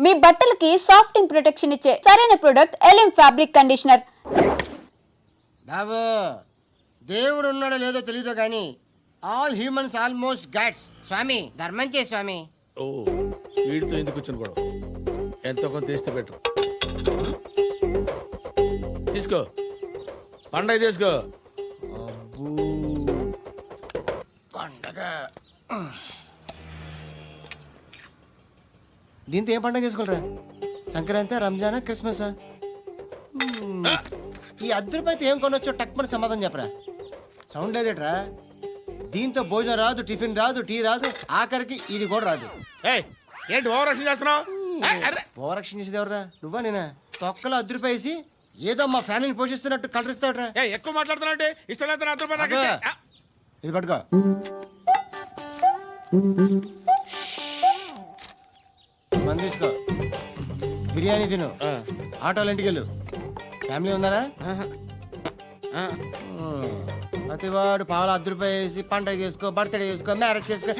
మీ బట్టలకి సాఫ్టింగ్ ప్రొటెక్షన్ ఇచ్చే సరైన ప్రొడక్ట్ ఎలిమ్ ఫ్యాబ్రిక్ కండిషనర్. బాబు దేవుడు ఉన్నాడో లేదో తెలియదు కానీ ఆల్ హ్యూమన్స్ ఆల్మోస్ట్ గాడ్స్. స్వామి ధర్మం చే స్వామి. ఓ వీడితో ఎందుకు వచ్చిన గొడవ? ఎంతో కొంత తీస్తే పెట్టు. తీసుకో పండగ తీసుకో. పండగ దీంతో ఏం పండగ చేసుకోలేరా? సంక్రాంతి, రంజానా, క్రిస్మసా? ఈ అద్దరిపైతే ఏం కొనొచ్చో టక్మని సమాధానం చెప్పరా. సౌండ్ లేదేట్రా? దీంతో భోజనం రాదు, టిఫిన్ రాదు, టీ రాదు, ఆఖరికి ఇది కూడా రాదు. ఏయ్ ఏంటి ఓవర్ రక్షణ చేస్తున్నావు? ఓవరక్షణ చేసేది ఎవరా? నువ్వా నేనా? తొక్కలో అద్దరిపై వేసి ఏదో మా ఫ్యామిలీని పోషిస్తున్నట్టు కలరిస్తాడరా. ఎక్కువ మాట్లాడుతున్నావు అంటే ఇష్టం లేదు. ఇది పట్టుకో. మంది తీసుకో, బిర్యానీ తిను, ఆటోలు ఇంటికి వెళ్ళు. ఫ్యామిలీ ఉన్నారా? ప్రతివాడు పావులు ₹10 వేసి పండగ చేసుకో, బర్త్డే చేసుకో, మ్యారేజ్ చేసుకో.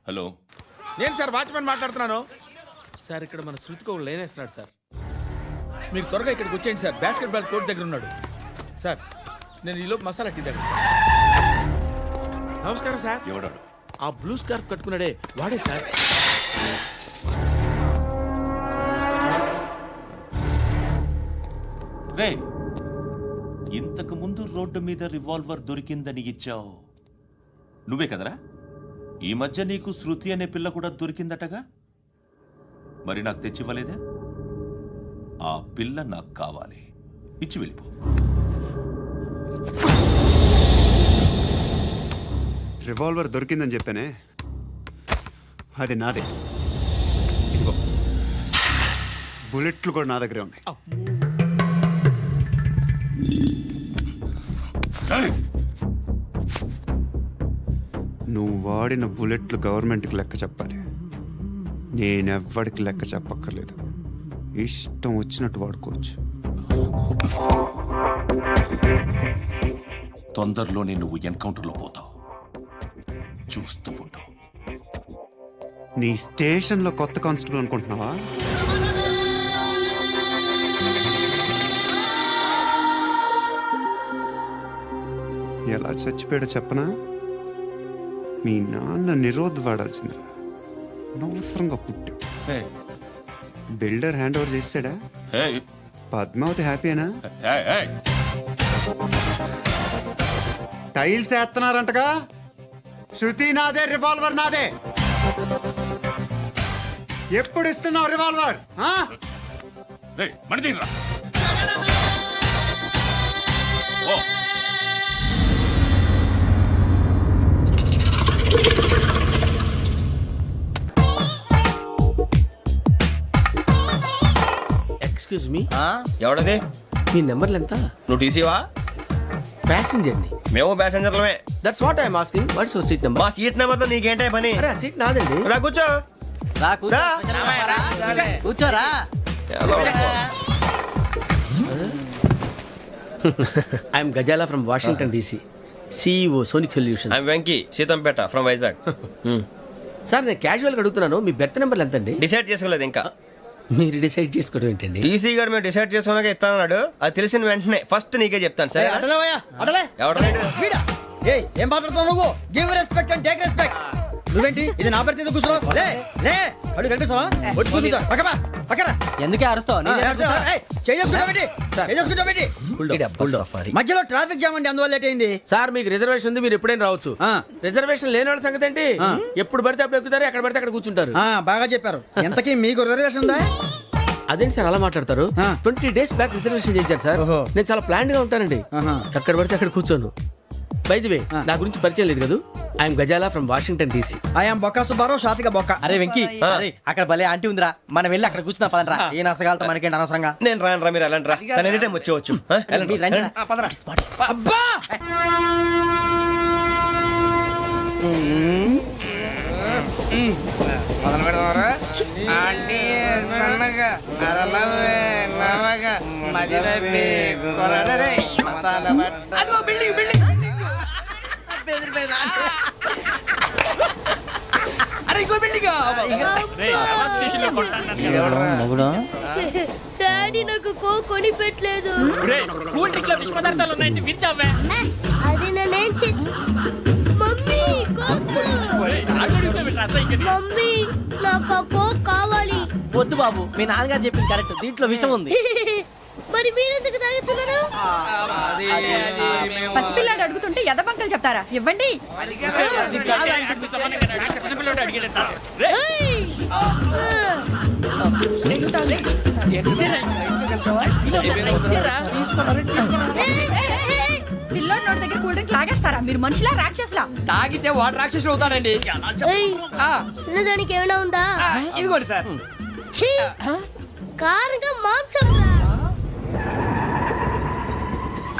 హలో, నేను సార్ వాచ్మెన్ మాట్లాడుతున్నాను సార్. ఇక్కడ మన శృతికి ఒక లైన్ వేస్తున్నాడు సార్. మీరు త్వరగా ఇక్కడికి వచ్చేయండి సార్. బాస్కెట్ బాల్ కోర్ట్ దగ్గర ఉన్నాడు సార్. నేను ఈలోపు మసాలా టీ దగ్గర. నమస్కారం సార్. ఎవడాడు? ఆ బ్లూ స్కార్ఫ్ కట్టుకున్నాడే వాడే సార్. రే, ఇంతకు ముందు రోడ్డు మీద రివాల్వర్ దొరికిందని ఇచ్చావు నువ్వే కదరా? ఈ మధ్య నీకు శృతి అనే పిల్ల కూడా దొరికిందటగా? మరి నాకు తెచ్చివ్వలేదే? ఆ పిల్ల నాకు కావాలి, ఇచ్చి వెళ్ళిపో. రివాల్వర్ దొరికిందని చెప్పానే, అది నాదే. బుల్లెట్లు కూడా నా దగ్గరే ఉన్నాయి. నువ్వు వాడిన బుల్లెట్లు గవర్నమెంట్కి లెక్క చెప్పాలి. నేనెవ్వడికి లెక్క చెప్పక్కర్లేదు. ఇష్టం వచ్చినట్టు వాడుకోవచ్చు. తొందరలోనే నువ్వు ఎన్కౌంటర్లో పోతావు, చూస్తూ ఉంటావు. నీ స్టేషన్లో కొత్త కానిస్టేబుల్ అనుకుంటున్నావా? ఎలా చచ్చిపోయాడో చెప్పనా? మీ నాన్న నిరోధ్ వాడాల్సింది. అనవసరంగా పుట్టావు. బిల్డర్ హ్యాండ్ ఓవర్ చేసాడా? పద్మావతి హ్యాపీనా? టైల్స్ వేస్తున్నారంటగా. శృతి నాదే, రివాల్వర్ నాదే. ఎప్పుడు ఇస్తున్నావు రివాల్వర్? Excuse me, ఎవడది? మీ నెంబర్లు ఎంత? నువ్వు టీసీవా? ప్యాసింజర్ ని. మేము ప్యాసెంజర్లమే. That's what I'm asking. What's your seat number? మా సీట్ నెంబర్తో నీకేంటే పని? అరే ఆ సీట్ నాదండి. రా కూర్చో. కూర్చోరా. I'm Ghazala from Washington DC, CEO Sonic Solution. I'm Venky, Seethampeta from Vizag. Sir నేను క్యాజువల్గా అడుగుతున్నాను, మీ బెర్త్ నెంబర్లు ఎంతండి? డిసైడ్ చేసుకోలేదు ఇంకా. మీరు డిసైడ్ చేసుకోవడం ఏంటండి? టీసీ గారు మేము డిసైడ్ చేసుకున్నాక ఇస్తానన్నాడు. అది తెలిసిన వెంటనే ఫస్ట్ నీకే చెప్తాను. సరే ఏం మాట్లాడుతున్నావు నువ్వు? Give respect and take respect. నువ్వేంటి ఇది నా పరిస్థితి కూర్చున్నావు? అడుగు కనిపిస్తావా? వచ్చి కూర్చుంటా. పక్కన ఎందుకే అరుస్తావు? మధ్యలో ట్రాఫిక్ జామ్ అండి, అందువల్ల లేట్ అయింది. సార్ మీకు రిజర్వేషన్ ఉంది, మీరు ఎప్పుడైనా రావచ్చు. రిజర్వేషన్ లేని వాళ్ళ సంగతి ఏంటి? ఎప్పుడు పడితే అప్పుడు ఎక్కుతారు, ఎక్కడ పడితే అక్కడ కూర్చుంటారు. బాగా చెప్పారు. ఎంతకీ మీకు రిజర్వేషన్ ఉందా? అదేంటి సార్ అలా మాట్లాడతారు? 20 days బ్యాక్ రిజర్వేషన్ చేశారు సార్. నేను చాలా ప్లాన్డ్ గా ఉంటానండి. ఎక్కడ పడితే అక్కడ కూర్చోను. బై ది వే, నా గురించి పరిచయం లేదు కదా. I'm Ghazala from Washington DC. I'm Bokka Subbarao, షాతిక బొక్క. అరే వెంకీ, అక్కడ భలే ఆంటీ ఉందిరా, మనం వెళ్ళి అక్కడ కూర్చున్నా పదనరా. ఏ నసగాలతో మనకేంటి అనవసరంగా. నేను రాను రా, మీరు వెళ్ళండి రా. తన ఎనీ టైం వచ్చేవచ్చు. అబ్బా డాడీ నాకు కొని పెట్టలేదు. అది నేనేం మమ్మీ కోక్. మమ్మీ నాకు కోక్ కావాలి. వద్దు బాబు, మీ నాన్నగారు చెప్పింది కరెక్ట్, దీంట్లో విషయం ఉంది. మరి మీరెందుకు తాగుతున్నారు? పసిపిల్లాడు అడుగుతుంటే ఎదబంకలు చెప్తారా? ఇవ్వండి. ఏయ్! పిల్లోడి నోటి దగ్గర కూల్ డ్రింక్ లాగేస్తారా? మీరు మనుషులా రాక్షసులా? తాగితే వాడు రాక్షసుడు అవుతాడండి. ఏయ్! తినడానికి ఏమైనా ఉందా? ఇదిగోండి సార్. ఛీ! కారంగా మాంసం రా.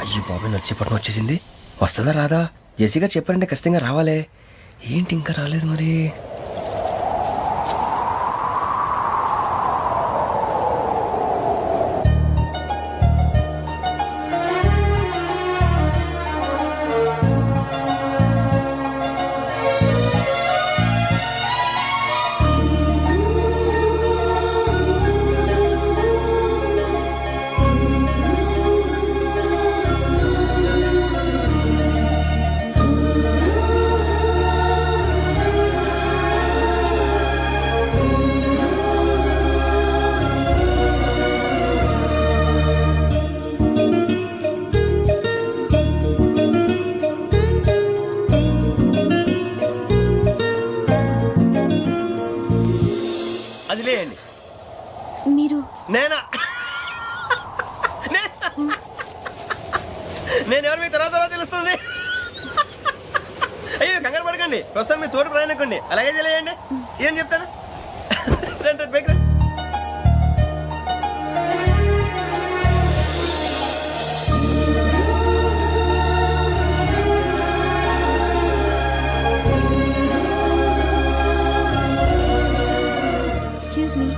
అయ్యి బాబు, నడిచిపట్నం వచ్చేసింది. వస్తుందా రాదా? జేసీ గారు చెప్పారంటే ఖచ్చితంగా రావాలే. ఏంటి ఇంకా రాలేదు మరి? అది లేండి. మీరు నేనా? నేను ఎవరు మీ తర్వాత తెలుస్తుంది. అయ్యో కంగారు పడకండి, ప్రస్తుతం మీ తోటి ప్రయాణకండి. అలాగే తెలియండి. ఏం చెప్తాను? రండి రండి, పైకి రండి. ఎక్స్క్యూజ్ మీ,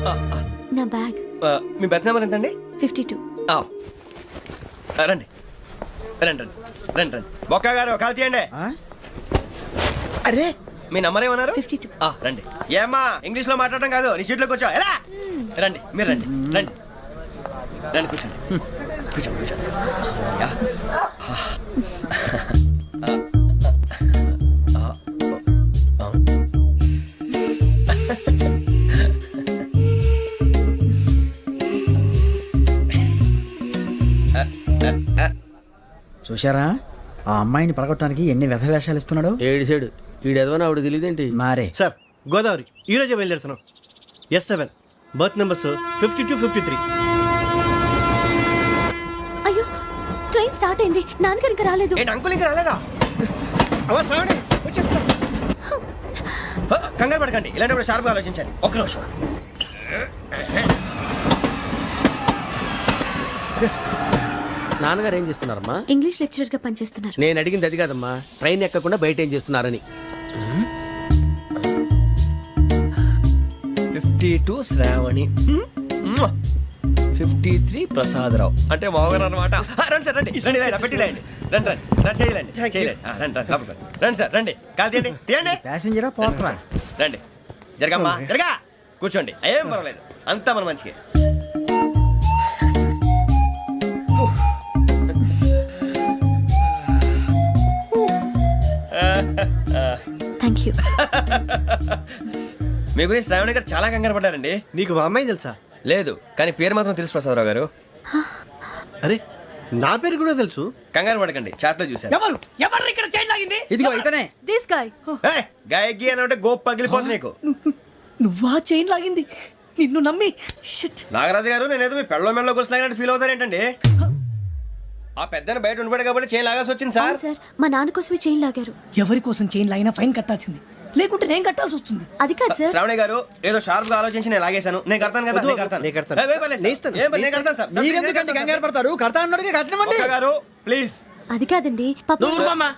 నా బ్యాగ్. మీ బెత్ నెంబర్ ఎంతండి? 52. రండి రండి రండి రండి రండి. బొక్క గారు కాల్ తీయండి. అరే, మీ నంబర్ ఏమన్నారు? 52. రండి. ఏమ్మా, ఇంగ్లీష్ లో మాట్లాడడం కాదు, నీ సీట్లో కూర్చో. ఎలా? రండి, మీరు రండి రండి రండి, కూర్చోండి కూర్చోండి కూర్చోండి. యా. చూశారా, ఆ అమ్మాయిని పడగొట్టడానికి ఎన్ని వ్యధ వేషాలు ఇస్తున్నాడు. ఏడిసాడు ఈడెదవని ఆవిడ తెలియదేంటి? మారే సార్, గోదావరి ఈరోజే బయలుదేరుతున్నాం. S7 berth numbers 52, 53. అయ్యో, ట్రైన్ స్టార్ట్ అయింది. నాన్నగారు ఇంకా రాలేదు. ఏంటి అంకుల్ ఇంకా రాలేదా? అవ్వ శ్రావణి, వచ్చేస్తున్నా. కంగారు పడకండి, ఇలాంటప్పుడు షార్ప్గా ఆలోచించాలి. ఒక్క నిమిషం. నాన్నగారు ఏం చేస్తున్నారమ్మా? ఇంగ్లీష్ లెక్చరర్ గా పనిచేస్తున్నారు. నేను అడిగింది అది కాదమ్మా, ట్రైన్ ఎక్కకుండా బయట ఏం చేస్తున్నారని. 52 శ్రావణి, 53 ప్రసాదరావు అంటే మామగారు అనమాట. రండి సార్, రండి రండి, ఇలా పెట్టి లేండి. రండి రండి రండి, చేయలేండి చేయలేండి. రండి రండి లోపలికి రండి. రండి సార్, రండి, కాలు తీయండి తీయండి. ప్యాసింజరా పోట్రా. రండి, జరగమ్మా జరగా, కూర్చోండి. ఏం పర్వాలేదు, అంతా మన మంచిగా. Thank you. మీ గురించి శ్రావణి గారు చాలా కంగారు పడ్డారండి. నీకు మా అమ్మాయి తెలుసా? లేదు, కానీ పేరు మాత్రం తెలుసు ప్రసాదరావు గారు. అరే, నా పేరు కూడా తెలుసు. కంగారు పడకండి, చాట్ లో చూశాను. ఎవరు ఎవరు ఇక్కడ చైన్ లాగింది? ఇదిగో ఇతనే. This guy. గాయకి అని అంటే గోప్ పగిలిపోతుంది నీకు. నువ్వా చైన్ లాగింది? నిన్ను నమ్మి. షిట్. నాగరాజు గారు, నేనేదో మీ పెళ్ళ మెళ్ళ గురిసిలాగినట్టు ఫీల్ అవుతారేంటండి? ఆ పెద్దని బయట ఉండిపోయాడు కాబట్టి చేయి లాగాల్సి వచ్చింది సార్. సార్, మా నాన్న కోసమే చైన్ లాగారు. ఎవరి కోసం చైన్ లాగినా ఫైన్ కట్టాల్సింది, లేకుంటే నేను కట్టాల్సి వస్తుంది. అది కాదు సార్. శ్రావణి గారు, ఏదో షార్ప్ గా ఆలోచించి నేను లాగేశాను. నేను కడతాను కదా, నేను కడతాను. నేను కడతాను. ఏ, పర్లేదు సార్. ఏం పర్లేదు, నేను కడతాను సార్. మీరెందుకంటే కంగారు పడతారు? కడతా అన్నాడుగా, కట్టమండి. ఒక్క గారు ప్లీజ్. అది కాదండి, పాపం. నువ్వు ఊరుకోమ్మా.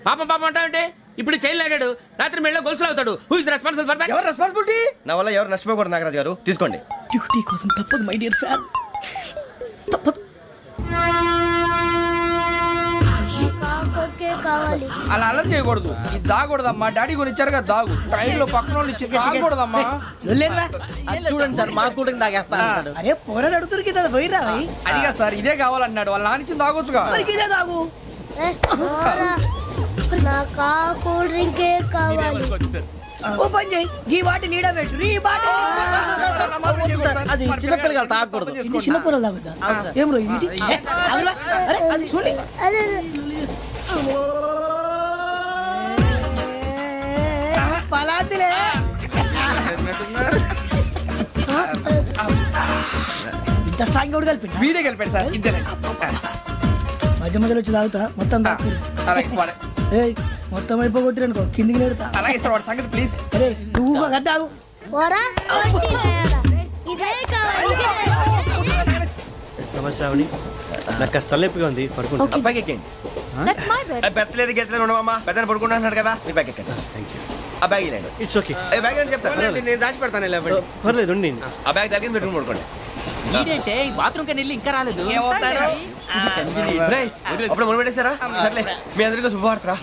పాపం పాపం అంటావంటే ఇప్పుడు చైన్ లాగాడు, రాత్రి మెళ్ళ గొలుసులు అవుతాడు. Who is responsible for that? ఎవరు రెస్పాన్సిబిలిటీ? నా వల్ల ఎవరు నష్టపోకూడదు నాగరాజు గారు, తీసుకోండి. డ్యూటీ కోసం తప్పదు మై డియర్ ఫ్యాన్, తప్పదు. కాకొక్కే కావాలి. అలా అల్లరి చేయకూడదు. ఇది దాగకూడదమ్మా. డాడీ కొని ఇచ్చారు కదా దాగు. ట్రైన్ లో పక్కన వాళ్ళు ఇచ్చి దాగకూడదమ్మా. చూడండి సార్ మా కూడా తాగేస్తా. అరే పోరాడు అడుగుతారు కదా పోయిరా. అదిగా సార్ ఇదే కావాలన్నాడు. వాళ్ళ నానిచ్చింది తాగొచ్చుగా. ఇదే తాగు. ఏ, పోరా. నాకు ఆ కూల్ డ్రింకే కావాలి. ఓ పని చేయి. ఈ బాటి లీడ పెట్టు. ఈ బాటి అది చిన్నపిల్లలు తాగకూడదు. చిన్నపిల్లలు తాగుతా. ఏం రో ఇది? అరే అది చూడండి. అదే పలాతిలే. ఇంత స్ట్రాంగ్ కూడా కలిపి వీడే కలిపాడు సార్. ఇద్దరే మధ్య మధ్యలో వచ్చి తాగుతా. మొత్తం తాగు. ఏయ్ మొత్తం అయిపోగొట్టిరనుకో కిందికి నేడుతా. అలాగే సార్ వాడి సంగతి ప్లీజ్. అరే నువ్వు కదా తాగు. పోరా. ఇదే కావాలి. నమస్తే ఆవిడ. నాకు కాస్త తలెప్పిగా ఉంది, పడుకుంటా. అబ్బాయికి ఎక్కండి. పెట్టలేదు గెట్టలేదు ఉండవమ్మా. పెద్దని పడుకుంటున్నాడు కదా, మీ బ్యాగ్ ఎక్కండి. ఆ బ్యాగ్ ఇలాండి. It's okay. బ్యాగ్ అని చెప్తాను, నేను దాచి పెడతాను. పర్లేదు ఉండి. ఆ బ్యాగ్ తగ్గింది పెట్టుకుని పడుకోండి. అప్పుడు మొదలు పెట్టేశారా? సర్లే మీ అందరికీ శుభవార్తరా.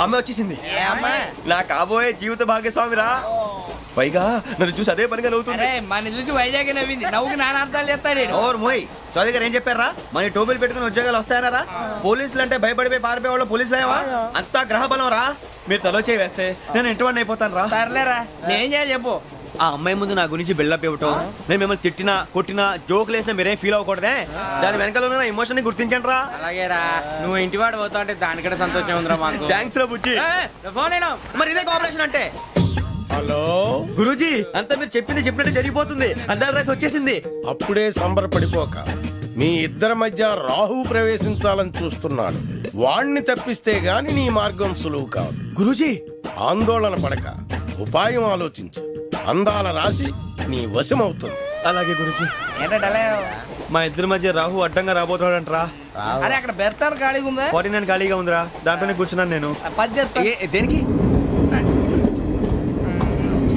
అమ్మ వచ్చేసింది. నా కాబోయే జీవిత భాగ్యస్వామిరా. పైగా నన్ను చూసి అదే పనిగా నవ్వుతుంది. మన చూసి వైజాగ్ నవ్వింది. నవ్వుకి నాన్న అర్థాలు చెప్తాడు. ఓర్ మోయ్ చౌదరి గారు ఏం చెప్పారా? మన టోబీలు పెట్టుకుని ఉద్యోగాలు వస్తాయనరా? పోలీసులు అంటే భయపడిపోయి పారిపోయే వాళ్ళు పోలీసులు అయ్యవా? అంతా గ్రహ బలం రా. మీరు తలో చేయి వేస్తే నేను ఇంటివాడిని అయిపోతాను రా. సర్లేరా నేనేం చేయాలి చెప్పు. ఆ అమ్మాయి ముందు నా గురించి బిల్డప్ ఇవ్వటం, నేను మిమ్మల్ని తిట్టినా కొట్టినా జోకులు వేసినా మీరేం ఫీల్ అవ్వకూడదే. దాని వెనకాల ఉన్న ఎమోషన్ ని గుర్తించండి రా. అలాగేరా నువ్వు ఇంటి వాడు పోతా అంటే దానికంటే సంతోషం ఉందిరా మాకు. థ్యాంక్స్ రా బుజ్జి. ఫోన్ అయినా మరి ఇదే కోఆపరేషన్ అంటే. హలో గురూజీ అంతా మీరు చెప్పింది చెప్పినట్టు జరిగిపోతుంది. అందాల రైస్ వచ్చేసింది. అప్పుడే సంబరపడిపోక. మీ ఇద్దరి మధ్య రాహు ప్రవేశించాలని చూస్తున్నాడు. వాణ్ణి తప్పిస్తే గాని నీ మార్గం సులువు కాదు. గురూజీ ఆందోళన పడక, ఉపాయం ఆలోచించు. అందాల రాశి నీ వశమవుతుంది. అలాగే గురూజీ. ఏంటంటే మా ఇద్దరి మధ్య రాహు అడ్డంగా రాబోతున్నాడంట్రా. అరే అక్కడ బెర్తాను ఖాళీగా ఉందా? 49 ఖాళీగా ఉందిరా, దాంట్లోనే కూర్చున్నాను నేను. దేనికి?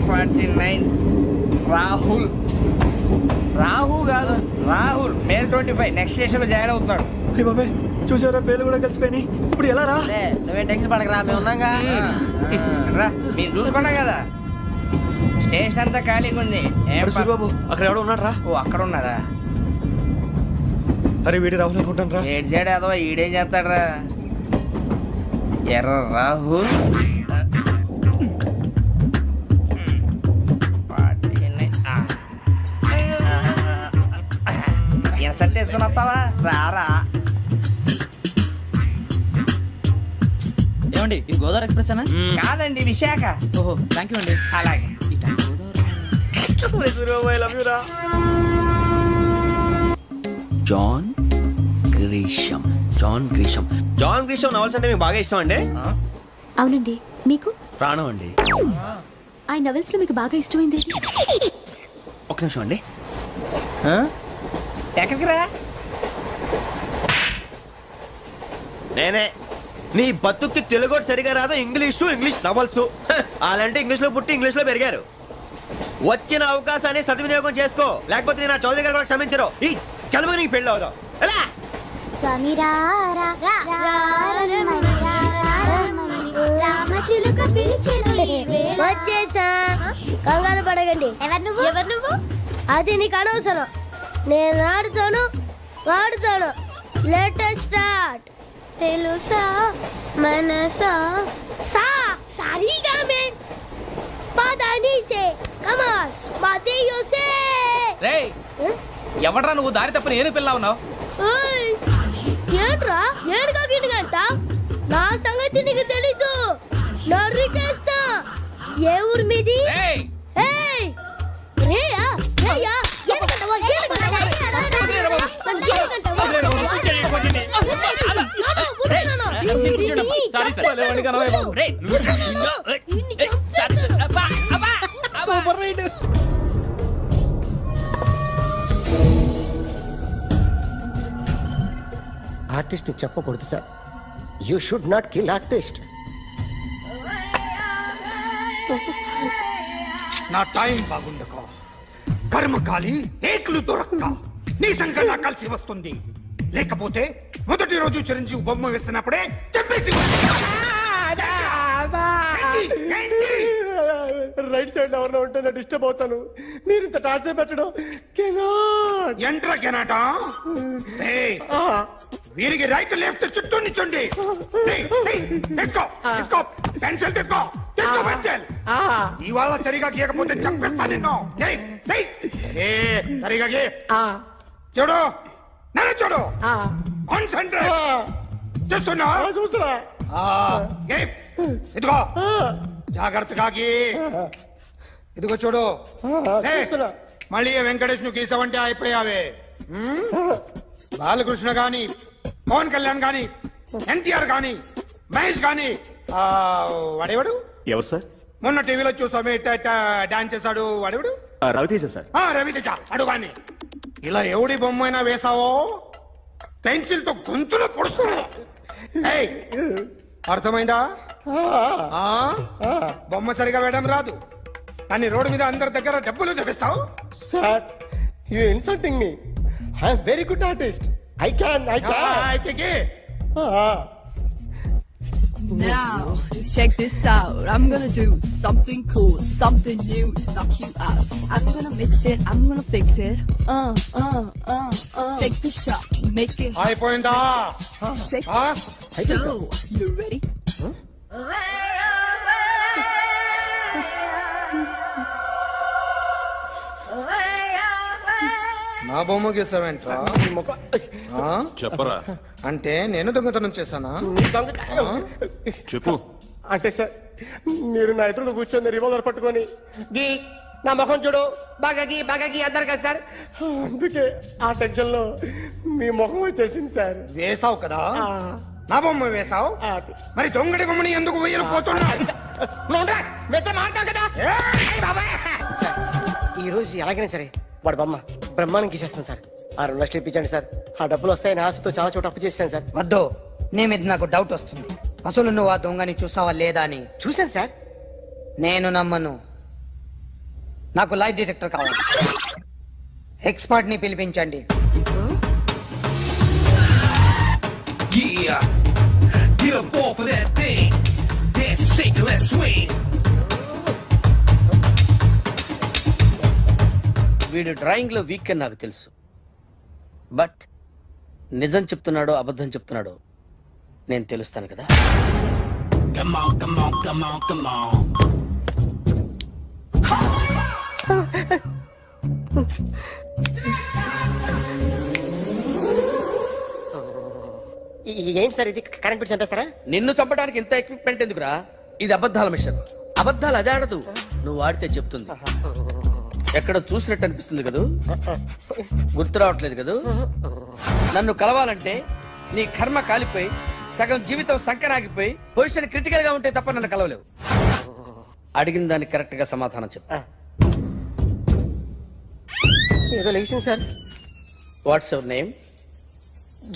49 రాహుల్. రాహు కాదు రాహుల్. మే 25 నెక్స్ట్ స్టేషన్ లో జాయిన్ అవుతున్నాడు. బాబే చూసారా పేర్లు కూడా కలిసిపోయి. ఇప్పుడు ఎలా రా? నువ్వేం టెన్షన్ పడకరా, మేము ఉన్నాగా. రా మీరు చూసుకున్నా కదా స్టేషన్ అంతా ఖాళీగా ఉంది. బాబు అక్కడ ఎవడో ఉన్నాడు రా. ఓ అక్కడ ఉన్నారా? అరే వీడి రాహుల్ అనుకుంటాను రా. ఏడు సైడ్ అదో ఈడేం చేస్తాడరా? ఎర్ర రాహుల్. ఇన్సల్ట్ వేసుకుని వస్తావా? రారా. ఏమండి ఇది గోదావరి ఎక్స్ప్రెస్ అనా? కాదండి విశాఖ. ఓహో థ్యాంక్ యూ అండి. అలాగే John Grisham. John Grisham. John Grisham novels అంటే మీకు బాగా ఇష్టం అండి? అవునండి. మీకు? ప్రాణం అండి. ఆ నవెల్స్ లో మీకు బాగా ఇష్టమైంది? ఒక నిమిషం అండి. ఎక్కడికి రా? నేనే. నీ బతుక్కి తెలుగు సరిగా రాదు, ఇంగ్లీష్ నవల్స్. అలాంటి ఇంగ్లీష్ లో పుట్టి ఇంగ్లీష్ లో పెరిగారు. వచ్చిన అవకాశాన్ని సద్వినియోగం చేసుకో, లేకపోతే నేను ఆ చౌదరి గారు కూడా క్షమించరు. ఈ చదువు నీకు పెళ్ళి అవుదాం. ఎలా? వచ్చేసా. కంగారు పడగండి. ఎవరు నువ్వు? అది నీకు అనవసరం. నేను ఆడుతాను వాడుతాను. Latest start. తెలుసా మనసా సా సారీగా మెన్ పదని సే కమాన్ బాతియో సే. రేయ్ ఎవడ్రా నువ్వు? దారి తప్పని ఏను పిల్ల ఉన్నావు? ఓయ్ ఏంట్రా ఏడుగా గిడుగంట? నా సంగతి నీకు తెలీదు. నరికేస్తా. ఏ ఊరు మీది? రేయ్ ఏయ్ రేయా రేయా ఏడుగంటవా ఏడుగంటవా సారీ సార్. రేయ్ సూపర్ రైడ్. ఆర్టిస్ట్ చెప్పకూడదు sir. You should not kill artist. నా టైం బాగుండక కర్మకాలి ఏకులు దొరక్క నీ సంకల్లా కలిసి వస్తుంది. లేకపోతే మొదటి రోజు చిరంజీవి బొమ్మ వేసినప్పుడే చెప్పేసి రైట్ సైడ్ ఎవరిలో ఉంటే నేను డిస్టర్బ్ అవుతాను. మీరు ఇంత టార్చర్ పెట్టడం ఎంట్రా కెనాట వీరికి రైట్ లెఫ్ట్ చుట్టూ నిచ్చండి. పెన్సిల్ తీసుకో పెన్సిల్. ఇవాళ సరిగా గీయకపోతే చంపేస్తా నిన్ను. సరిగా గీ. చూడు నన్ను చూడు. కాన్సంట్రేట్ చూస్తున్నా. ఇదిగో జాగ్రత్తగా గీ. ఇదిగో చూడు. మళ్ళీ వెంకటేష్ ను గీసావంటే అయిపోయావే. బాలకృష్ణ గాని, పవన్ కళ్యాణ్ గాని, ఎన్టీఆర్ గాని, మహేష్ గాని, వాడేవాడు ఎవరు సార్? మొన్న టీవీలో చూసామే డాన్స్ చేశాడు వాడేవాడు? రవితేజ సార్. రవితేజ అడుగాని. ఇలా ఎవడి బొమ్మ అయినా వేసావో పెన్సిల్ తో గొంతులో పొడుస్తావు. అర్థమైందా? బొమ్మ సరిగా వేయడం రాదు కానీ రోడ్డు మీద అందరి దగ్గర డబ్బులు తెప్పిస్తావు. Sir you insulting me. I am very good artist. I can Now, check this out. I'm gonna do something cool, something new to knock you out. I'm gonna mix it, I'm gonna fix it. Take the shot, make it. అయిపోయిందా? Shake it. So, you ready? నా బొమ్మ గీసావేంట్రా? చెప్పరా. అంటే నేను దొంగతనం చేశానా? చెప్పు. అంటే సార్ మీరు నా ఎదురు కూర్చొని రివాల్వర్ పట్టుకొని గీ నా ముఖం చూడు బాగా గీ అన్నారు కదా సార్. అందుకే ఆ టెన్షన్ లో మీ ముఖం వచ్చేసింది సార్. వేసావు కదా, నా బొమ్మ వేసావు. మరి దొంగడి బొమ్మని ఎందుకు వేయకపోతున్నా? ఈ రోజు ఎలాగైనా సరే వాడు బొమ్మ బ్రహ్మాండం గీసేస్తాను సార్. ఆ 2 లక్షలు ఇప్పించండి సార్. ఆ డబ్బులు వస్తాయని ఆశతో చాలా చోట అప్పు చేశాను సార్. వద్దు, నీ మీద నాకు డౌట్ వస్తుంది. అసలు నువ్వు ఆ దొంగని చూసావా లేదా అని. చూశాను సార్. నేను నమ్మను. నాకు లైట్ డిటెక్టర్ కావాలి. ఎక్స్పర్ట్ ని పిలిపించండి. వీడు డ్రాయింగ్ లో వీక్ అని నాకు తెలుసు. బట్ నిజం చెప్తున్నాడో అబద్ధం చెప్తున్నాడో నేను తెలుస్తాను కదా. ఏంటి సార్ ఇది? కరెంట్ బిల్ చంపేస్తారా? నిన్ను చంపడానికి ఇంత ఎక్విప్మెంట్ ఎందుకురా? ఇది అబద్ధాల మిషన్. అబద్ధాలు అదే ఆడదు, నువ్వు ఆడితే చెప్తుంది. ఎక్కడ చూసినట్టు అనిపిస్తుంది కదూ? గుర్తు రావట్లేదు కదూ? నన్ను కలవాలంటే నీ కర్మ కాలిపోయి సగం జీవితం సంకరాగిపోయి పొజిషన్ క్రిటికల్ గా ఉంటే తప్ప నన్ను కలవలేవు. అడిగిన దానికి కరెక్ట్ గా సమాధానం చెప్పు. ఏదో లేచింది sir. What's your name?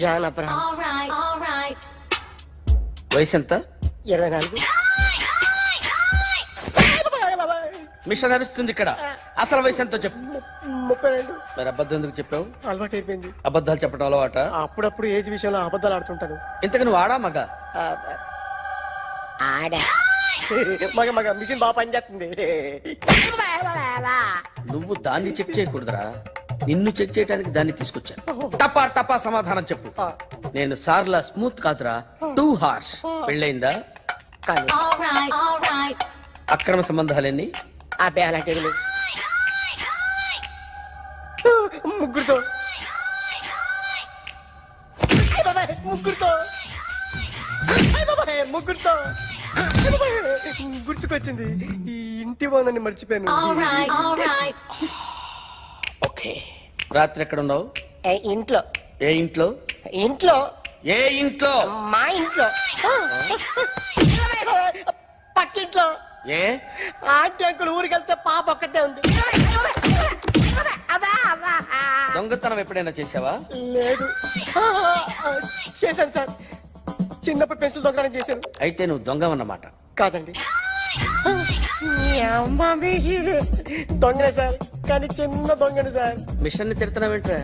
John Abraham. వయసు ఎంత? 24. మిషన్ నడుస్తుంది ఇక్కడ. అసలు వయసు ఎంతో చెప్పు. 32. మరి అబద్ధం ఎందుకు చెప్పావు? అలవాటు అయిపోయింది. అబద్ధాలు చెప్పడం అలవాట? అప్పుడప్పుడు ఏజ్ విషయంలో అబద్ధాలు ఆడుతుంటాను. ఇంతకు నువ్వు ఆడా మగ? ఆడా. మగ మిషన్ బాగా పనిచేస్తుంది. నువ్వు దాన్ని చెక్ చేయకూడదురా, నిన్ను చెక్ చేయడానికి దాన్ని తీసుకొచ్చాను. టపా టపా సమాధానం చెప్పు. నేను సార్లా స్మూత్ కాదురా, టూ హార్ష్. పెళ్ళయిందా? అక్రమ సంబంధాలన్నీ? అలాంటివి లేవు. ముగ్గురుతో గుర్తుకొచ్చింది. ఈ ఇంటి వాళ్ళని మర్చిపోయాను. ఓకే. రాత్రి ఎక్కడ ఉన్నావు? ఇంట్లో. ఏ ఇంట్లో? ఇంట్లో. ఏ ఇంట్లో? మా ఇంట్లో. పక్కింట్లో. ఏ ఆంటీ అంకుల్ ఊరికి వెళ్తే పాప ఒక్కతే ఉంది. దొంగతనం ఎప్పుడైనా చేసావా? లేదు. చేశాను సార్. చిన్నప్పుడు పెన్సిల్ దొంగతనం చేశాను. అయితే నువ్వు దొంగవన్నమాట. కాదండి, దొంగనే సార్, కానీ చిన్న దొంగని సార్. మిషన్ ని తిడుతున్నావేంట్రా?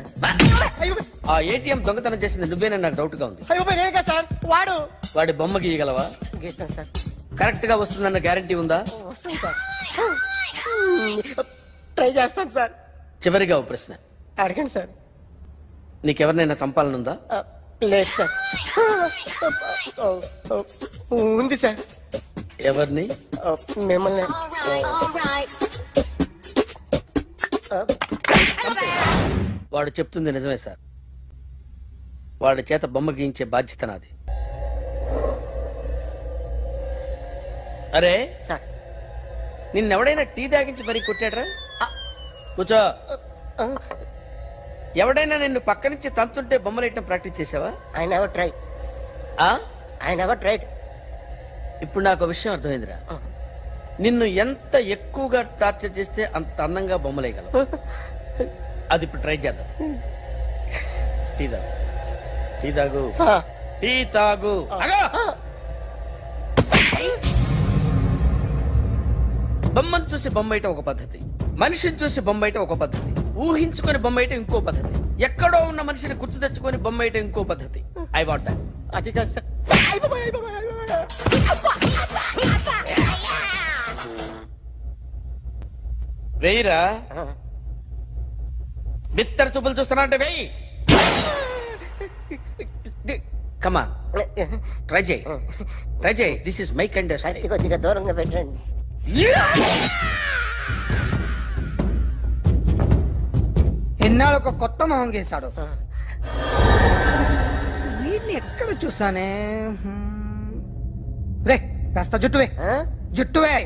ఆ ఏటీఎం దొంగతనం చేసింది నువ్వేనని నాకు డౌట్ గా ఉంది. నేనే కదా సార్, వాడు. వాడి బొమ్మ గీయగలవా? గీస్తాను సార్. కరెక్ట్ గా వస్తుందన్న గ్యారంటీ ఉందా? వస్తాను సార్, ట్రై చేస్తాను సార్. చివరిగా ఓ ప్రశ్న అడగండి సార్. నీకెవరినైనా చంపాలనుందా? లేదు సార్. ఉంది సార్. ఎవరిని? మిమ్మల్ని. వాడు చెప్తుంది నిజమే సార్. వాడి చేత బొమ్మ గీయించే బాధ్యత నాది. అరే సార్, నిన్నెవడైనా టీ తాగించి మరీ కొట్టాడ్రా? కూర్చో. ఎవడైనా నిన్ను పక్క నుంచి తంతుంటే బొమ్మలేయటం ప్రాక్టీస్ చేసావా? I never try. I never tried. ఇప్పుడు నాకు విషయం అర్థమైందిరా. నిన్ను ఎంత ఎక్కువగా టార్చర్ చేస్తే అంత అందంగా బొమ్మలేయగలవు. అది ఇప్పుడు ట్రై చేద్దాం. టీ తాగు, టీ తాగు, టీ తాగు. బొమ్మను చూసి బొమ్మేయటం ఒక పద్ధతి, మనిషిని చూసి బొమ్మేయటం ఒక పద్ధతి, ఊహించుకొని బొమ్మేయటం ఇంకో పద్ధతి, ఎక్కడో ఉన్న మనిషిని గుర్తు తెచ్చుకొని బొమ్మేయటం ఇంకో పద్ధతి. I want that. అది కాదు సార్. వెయ్యిరా. బిత్తర చూపులు చూస్తున్నా అంటే వెయ్యి. కమా, ట్రై చేయి, ట్రై చేయి. This is my kind of style. కొద్దిగా దూరంగా పెట్టండి. ఎన్నాళ్ళు ఒక కొత్త మొహం గీశాడు. వీడిని ఎక్కడ చూసానే? రే కాస్త జుట్టువే, జుట్టువే.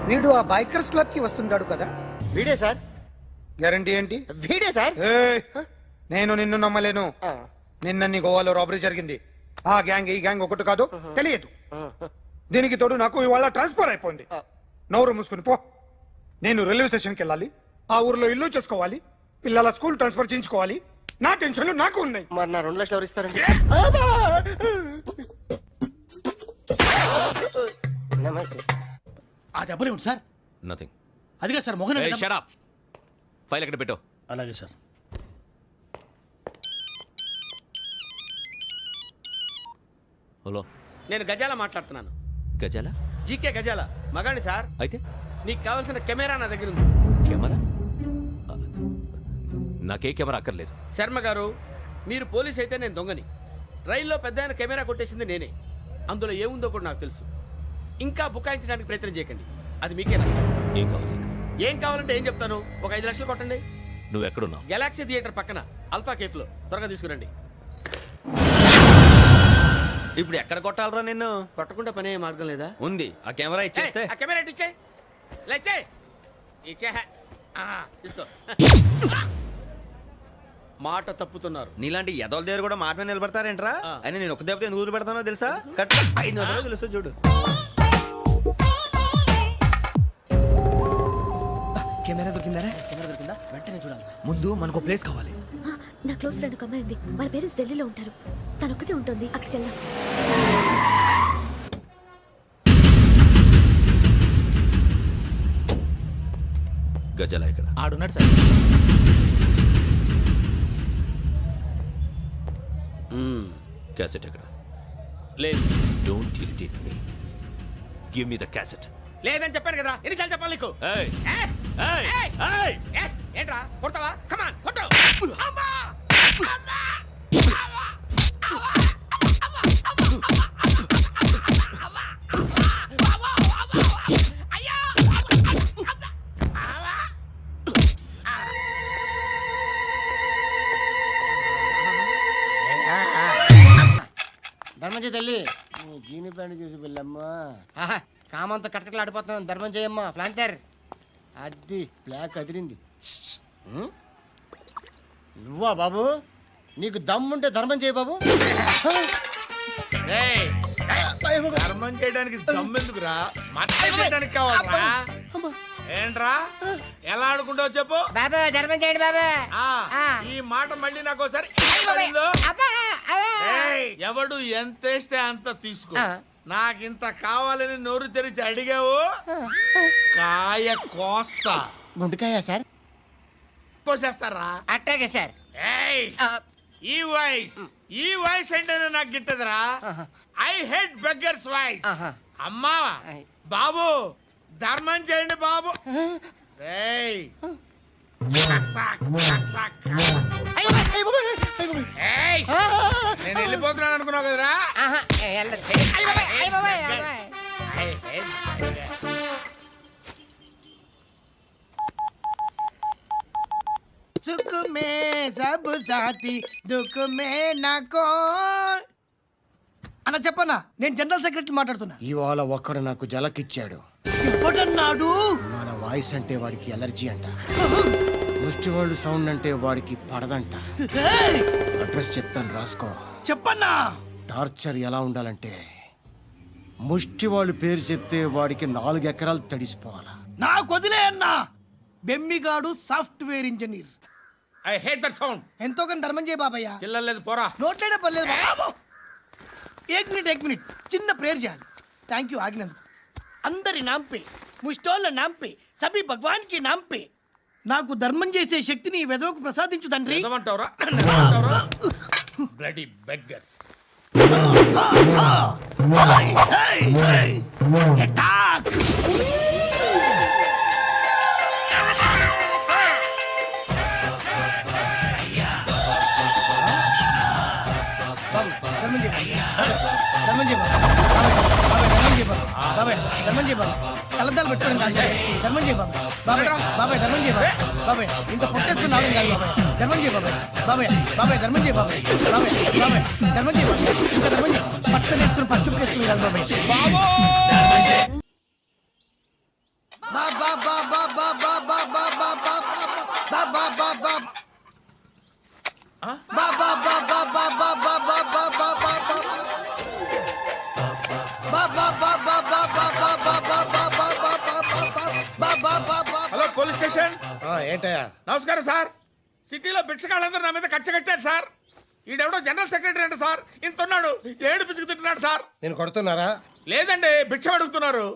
వీడు ఆ బైకర్స్ క్లబ్ కి వస్తుంటాడు కదా? వీడే సార్. గ్యారంటీ ఏంటి? వీడే సార్. ఏయ్, నేను నిన్ను నమ్మలేను. నిన్న నీ గోవాలో రాబరీ జరిగింది. ఆ గ్యాంగ్ ఈ గ్యాంగ్ ఒకటి కాదు, తెలియదు. దీనికి తోడు నాకు ఇవాళ ట్రాన్స్ఫర్ అయిపోయింది. నోరు మూసుకుని పో. నేను రైల్వే స్టేషన్కి వెళ్ళాలి, ఆ ఊర్లో ఇల్లు చేసుకోవాలి, పిల్లల స్కూల్ ట్రాన్స్ఫర్ చేయించుకోవాలి. నా టెన్షన్లు నాకు ఉన్నాయి. మరి నా 2 లక్షలు ఎవరు ఇస్తారండి? నమస్తే సార్. ఆ డబ్బులు ఏమిటి సార్? నథింగ్. అదిగా సార్ మొహన్ షట్ అప్. ఫైల్ ఎక్కడ పెట్టు. అలాగే సార్. హలో, నేను గజాల మాట్లాడుతున్నాను. గజాల? జీకే గజాల మగాండి సార్. అయితే నీకు కావాల్సిన కెమెరా నా దగ్గర ఉంది. కెమెరా? నాకే కెమెరా అక్కర్లేదు. శర్మ గారు, మీరు పోలీస్ అయితే నేను దొంగని. రైల్లో పెద్ద ఆయన కెమెరా కొట్టేసింది నేనే. అందులో ఏముందో కూడా నాకు తెలుసు. ఇంకా బుకాయించడానికి ప్రయత్నం చేయకండి, అది మీకే నష్టం. ఏం కావాలి నీకు? ఏం కావాలంటే ఏం చెప్తాను. ఒక 5 లక్షలు కొట్టండి. నువ్వు ఎక్కడున్నావు? గెలాక్సీ థియేటర్ పక్కన అల్ఫా కేఫ్ లో. త్వరగా తీసుకురండి. ఇప్పుడు ఎక్కడ కొట్టాలరా నిన్ను? కొట్టకుండా పనే మార్గం లేదా? ఉంది, ఆ కెమెరా ఇచ్చేస్తే. ఆ కెమెరా ఇచ్చే లేచే ఇచ్చే. తీసుకో. మాట తప్పుతున్నారు. నీలాంటి ఎదల దగ్గర కూడా మాట మీద నిలబడతారేంట్రా? ఆ. అయినా నేను ఒక దెబ్బతో ఎందుకు పెడతానో తెలుసా? కట్ 5 నిమిషాలు తెలుసు చూడు. కెమెరా దొరికిందా? కెమెరా దొరికిందా? వెంటనే చూడాలి. ముందు మనకు ప్లేస్ కావాలి. నా క్లోజ్ ఫ్రెండ్ ఒక అమ్మాయి ఉంది. వాళ్ళ పేరెంట్స్ ఢిల్లీలో ఉంటారు. తను ఒక్కతే ఉంటుంది. అక్కడికి వెళ్దాం. గజాల ఎక్కడ? ఆడున్నాడు సార్. క్యాసెట్ ఎక్కడ? లేదు. Don't irritate me. Give me the cassette. లేదని చెప్పాను కదా, ఎన్నిసార్లు చెప్పాలి నీకు? ఏయ్ ఏయ్ ఏయ్! ఏంట్రా కొడతావా? కమాన్ కొట్టు. అమ్మా! అమ్మా! ధర్మం చేయి తల్లి. జీని ప్యాంట్ చూసి వెళ్ళమ్మా. కామంతో కట్టకలు ఆడిపోతున్నాను. ధర్మం చేయమ్మా. ఫ్లాంటర్ అది బ్లాక్ అదిరింది. నువ్వా బాబు? నీకు దమ్ముంటే ధర్మం చేయి బాబు. ధర్మం చేయడానికి దమ్మెందుకురా? మర్డర్ చేయడానికి కావాలరా? ఏంట్రా ఎలా ఆడుకుంటావు చెప్పు. బాబా ధర్మం చేయండి బాబా. ఈ మాట మళ్ళీ నాకు ఒకసారి ఎవడు ఎంత వేస్తే అంత తీసుకో. నాకింత కావాలని నోరు తెరిచి అడిగావు కాయ కోస్తా. గుండెకాయ సార్? కోసేస్తారా? అట్టాగే సార్. ఏయ్! ఈ వాయిస్ ఏంటనే నాకు గిట్టదురా. I hate beggars voice. అమ్మా బాబు ధర్మం చేయండి బాబు. ఏయ్! ఏయ్! నేను వెళ్ళిపోతున్నాను అనుకున్నావు కదరా. I hate beggars. సుఖ మే సబ్ సాథీ దుఃఖ మే నాకో. అన్న చెప్పన్నా, నేను జనరల్ సెక్రటరీ మాట్లాడుతున్నా. ఇవాళ ఒక్కడు నాకు జలకిచ్చాడు. ఎవడన్నాడు? మన వాయిస్ అంటే వాడికి ఎలర్జీ అంట. ముష్టి వాళ్ళు సౌండ్ అంటే వాడికి పడదంట. ఏయ్! అడ్రస్ చెప్తాను రాసుకో. చెప్పన్నా. టార్చర్ ఎలా ఉండాలంటే ముష్టి వాళ్ళు పేరు చెప్తే వాడికి 4 ఎకరాలు తడిసిపోవాలా. నాకు వదిలే అన్నా. బెమ్మిగాడు software engineer. I hate that sound. ఎంతో కానీ ధర్మం చేయ బాబయ్య. చిల్లలేదు పోరా. నోట్లేడే పర్లేదు బాబు. ఏక్ మినిట్ చిన్న ప్రేయర్ చేయాలి. థ్యాంక్ యూ ఆగినందుకు. అందరి నాంపే ముష్టోళ్ళ నాంపే సభీ భగవాన్ కి నాంపే నాకు ధర్మం చేసే శక్తిని ఈ వెదవకు ప్రసాదించు తండ్రి. ఏమంటావురా? Bloody beggars. అటాక్. కలద్దాలు పెట్టుకోండి కాదు. ధర్మం చేయ బాబాయ్. బాబాయ్ ధర్మం చేయ బాబాయ్. ఇంత పొట్టేసుకుని రావడం కాదు బాబాయ్. ధర్మం చేయ బాబాయ్. ధర్మం చేయ బాబాయ్. ధర్మం చేయ ఇంకా ధర్మం చేయ. పట్టణ వేసుకుని పచ్చుకు వేసుకుని కాదు బాబాయ్. Hello police station. ఏంటయ్యా? నమస్కారం సార్. సిటీలో బిచ్చగాళ్ళందరూ నా మీద కట్టారు సార్. ఈడెవడో జనరల్ సెక్రటరీ అంట సార్. ఇంత ఉన్నాడు, ఏడు పిచ్చుకు తింటున్నాడు సార్. నేను కొడుతున్నారా? లేదండి, భిక్ష అడుగుతున్నారు.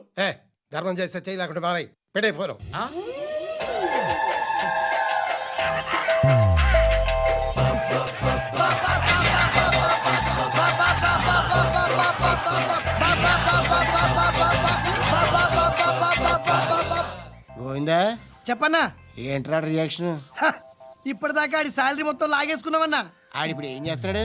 ధర్మం చేస్తే చెయ్యి లేకుండా మారాయి. పెట్టే ఫోను. గోవిందా చెప్పన్నా. ఏంట్రా రియాక్షన్? ఇప్పటిదాకా ఆడి శాలరీ మొత్తం లాగేసుకున్నావన్నా. ఆడిప్పుడు ఏం చేస్తున్నాడు?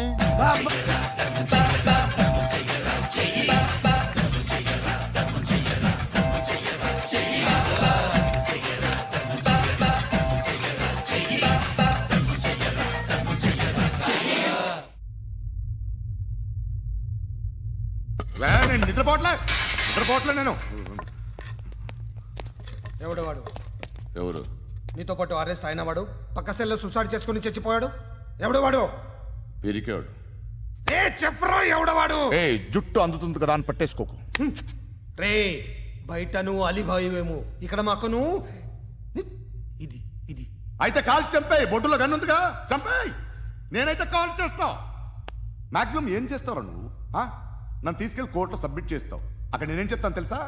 నేను నిద్రపోవట్లే నేను. ఎవడవాడు? ఎవరు? నీతో పాటు అరెస్ట్ అయిన వాడు, పక్క సెల్లో సూసైడ్ చేసుకుని చచ్చిపోయాడు. ఎవడవాడు? పెరికాడు. చెప్పరా ఎవడవాడు? జుట్టు అందుతుంది కదా అని పట్టేసుకోకు. రే బయట నువ్వు అలీబాయివేమో, ఇక్కడ మాకు నువ్వు ఇది ఇది. అయితే కాల్ చంపేయి. బొడ్డులో గన్నుందిగా చంపేయి. నేనైతే కాల్ చేస్తా. మాక్సిమం ఏం చేస్తావు నువ్వు? నన్ను తీసుకెళ్లి కోర్టులో సబ్మిట్ చేస్తావు. అక్కడ నేనేం చెప్తాను తెలుసా?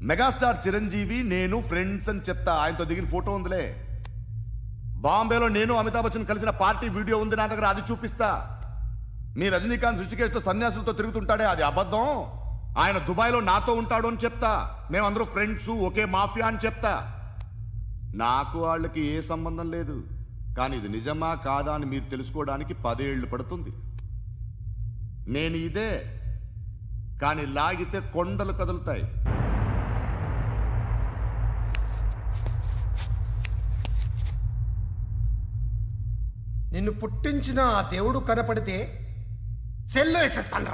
మెగాస్టార్ చిరంజీవి నేను ఫ్రెండ్స్ అని చెప్తా. ఆయనతో దిగిన ఫోటో ఉందిలే. బాంబేలో నేను అమితాబ్ బచ్చన్ కలిసిన పార్టీ వీడియో ఉంది నా దగ్గర, అది చూపిస్తా. మీ రజనీకాంత్ ఋషికేశ్తో సన్యాసులతో తిరుగుతుంటాడే, అది అబద్ధం. ఆయన దుబాయ్లో నాతో ఉంటాడు అని చెప్తా. మేమందరూ ఫ్రెండ్స్, ఒకే మాఫియా అని చెప్తా. నాకు వాళ్ళకి ఏ సంబంధం లేదు. కానీ ఇది నిజమా కాదా అని మీరు తెలుసుకోవడానికి 10 ఏళ్ళు పడుతుంది. నేను ఇదే, కానీ లాగితే కొండలు కదులుతాయి. నిన్ను పుట్టించిన ఆ దేవుడు కనపడితే సెల్లో వేసేస్తాను.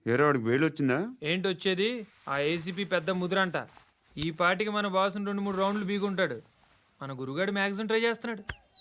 వాడికి వేలు వచ్చిందా? ఏంటి వచ్చేది? ఆ ఏసీపీ పెద్ద ముద్రంట. ఈ పాటికి మన బాసుని 2-3 రౌండ్లు బీగుంటాడు. మన గురుగాడు మ్యాక్సిమం ట్రై చేస్తున్నాడు.